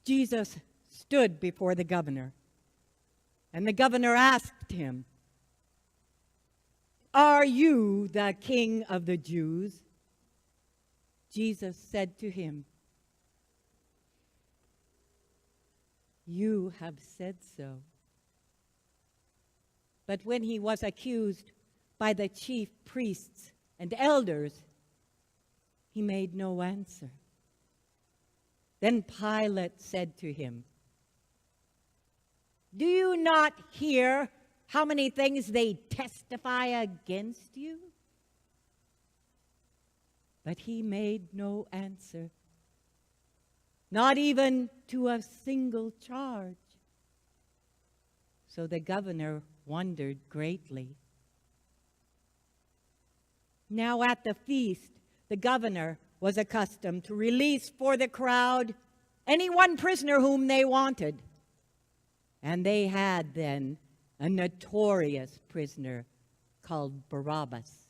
Jesus stood before the governor, and the governor asked him, "Are you the King of the Jews?" Jesus said to him, "You have said so." But when he was accused by the chief priests and elders, he made no answer. Then Pilate said to him, "Do you not hear how many things they testify against you?" But he made no answer, not even to a single charge. So the governor wondered greatly. Now at the feast, the governor was accustomed to release for the crowd any one prisoner whom they wanted. And they had then a notorious prisoner called Barabbas.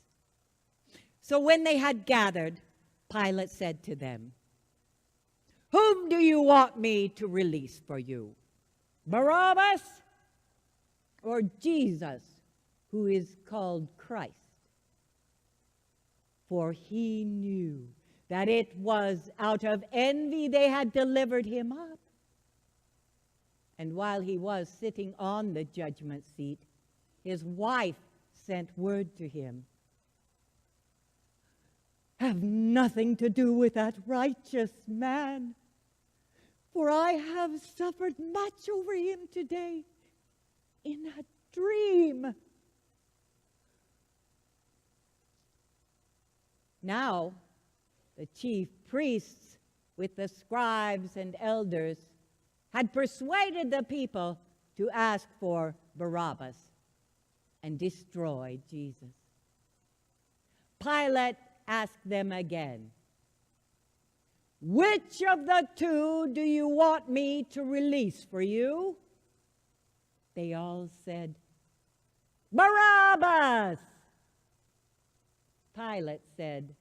So when they had gathered, Pilate said to them, "Whom do you want me to release for you? Barabbas or Jesus, who is called Christ?" For he knew that it was out of envy they had delivered him up. And while he was sitting on the judgment seat, his wife sent word to him, "Have nothing to do with that righteous man, for I have suffered much over him today in a dream." Now the chief priests with the scribes and elders had persuaded the people to ask for Barabbas and destroy Jesus. Pilate asked them again, "Which of the two do you want me to release for you?" They all said, "Barabbas!" Pilate said,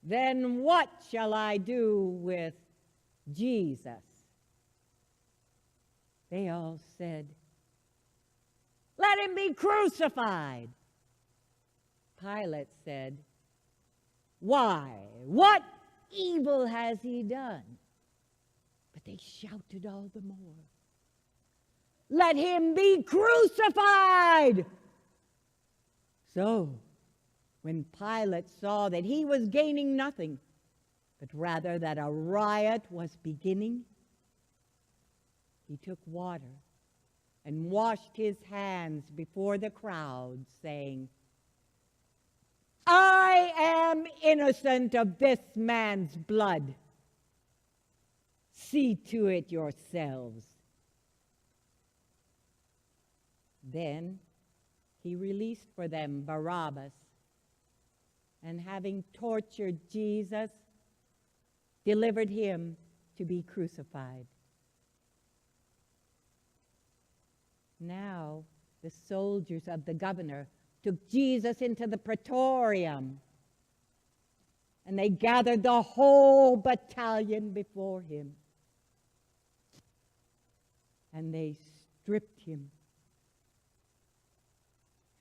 "Then what shall I do with Jesus?" They all said, "Let him be crucified." Pilate said, "Why? What evil has he done?" But they shouted all the more, "Let him be crucified!" So, when Pilate saw that he was gaining nothing, but rather that a riot was beginning, he took water and washed his hands before the crowd, saying, "I am innocent of this man's blood. See to it yourselves." Then he released for them Barabbas, and having tortured Jesus, delivered him to be crucified. Now the soldiers of the governor took Jesus into the praetorium, and they gathered the whole battalion before him. And they stripped him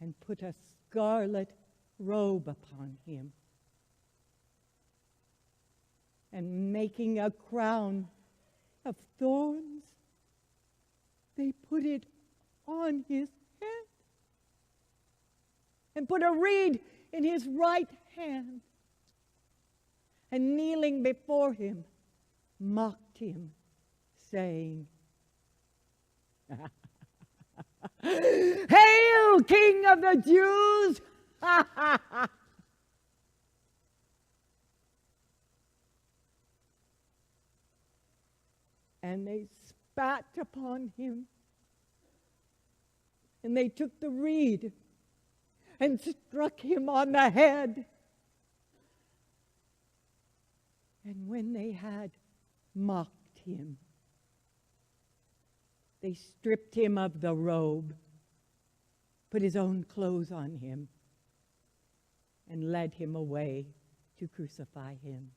and put a scarlet robe upon him, and making a crown of thorns, they put it on his head, and put a reed in his right hand, and kneeling before him, mocked him, saying, "Hail, King of the Jews!" And they spat upon him, and they took the reed and struck him on the head. And when they had mocked him, they stripped him of the robe, put his own clothes on him, and led him away to crucify him.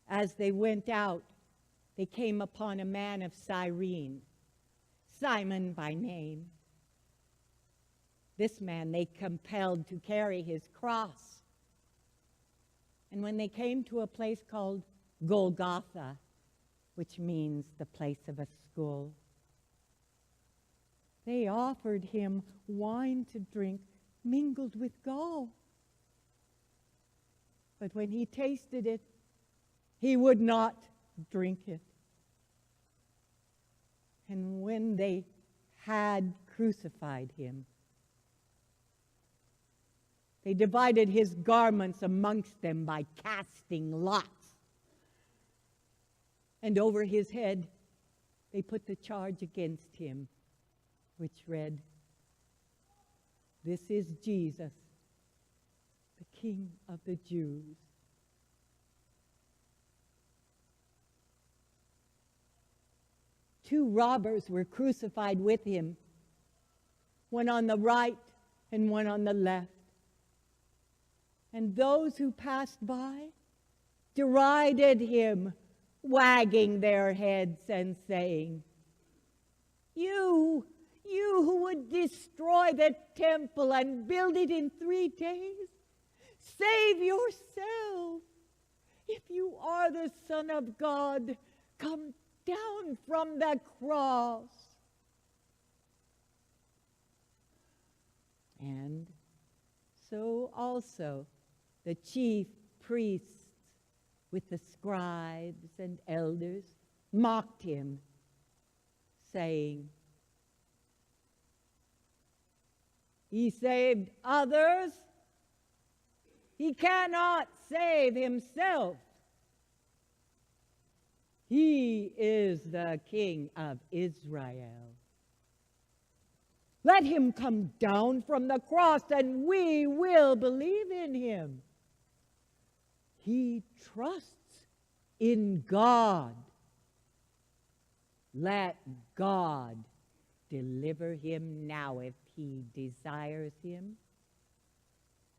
As they went out, they came upon a man of Cyrene, Simon by name. This man they compelled to carry his cross. And when they came to a place called Golgotha, which means the place of a skull, they offered him wine to drink mingled with gall. But when he tasted it, he would not drink it. And when they had crucified him, they divided his garments amongst them by casting lots. And over his head they put the charge against him, which read, "This is Jesus, the King of the Jews." Two robbers were crucified with him, one on the right and one on the left. And those who passed by derided him, wagging their heads and saying, You who would destroy the temple and build it in 3 days, save yourself. If you are the Son of God, come down from the cross. And so also the chief priests with the scribes and elders mocked him, saying, He saved others. He cannot save himself. He is the King of Israel. Let him come down from the cross and we will believe in him. He trusts in God. Let God deliver him now if he desires him.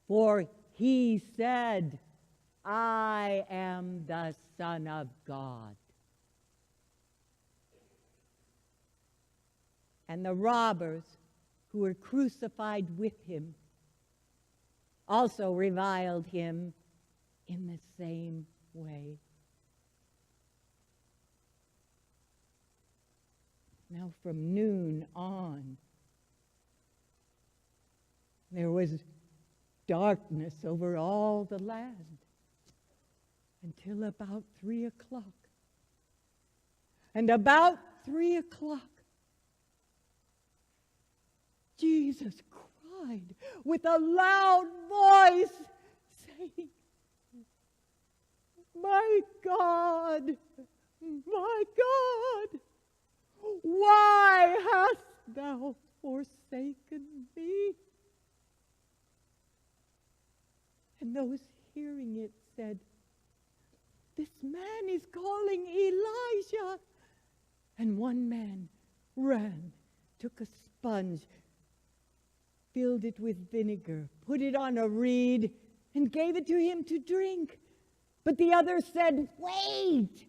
For he said, I am the Son of God. And the robbers who were crucified with him also reviled him in the same way. Now from noon on, there was darkness over all the land until about 3 o'clock. And about 3 o'clock, Jesus cried with a loud voice, saying, My God, why hast thou forsaken me? And those hearing it said, This man is calling Elijah. And one man ran, took a sponge, filled it with vinegar, put it on a reed, and gave it to him to drink. But the other said, Wait,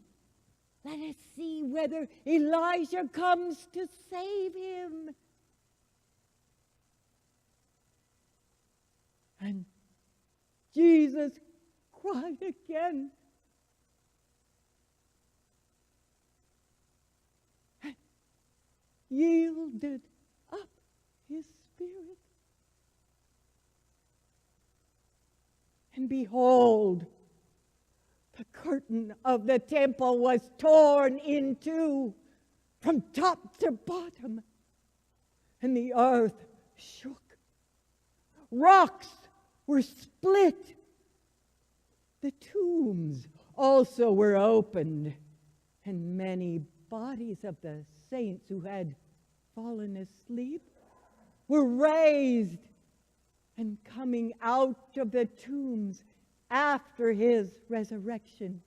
let us see whether Elijah comes to save him. And Jesus cried again, and yielded up his spirit. And behold, the curtain of the temple was torn in two from top to bottom, and the earth shook. Rocks were split. The tombs also were opened, and many bodies of the saints who had fallen asleep were raised, and coming out of the tombs after his resurrection,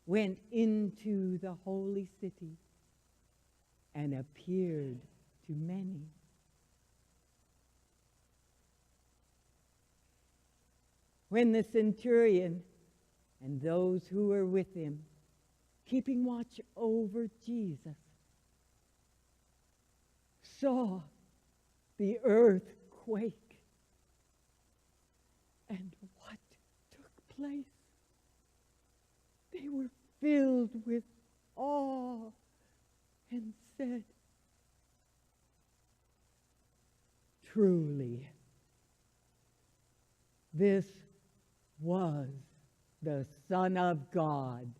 went into the holy city and appeared to many. When the centurion And those who were with him, keeping watch over Jesus, saw the earth quake. And what took place? They were filled with awe and said, "Truly, this was the Son of God."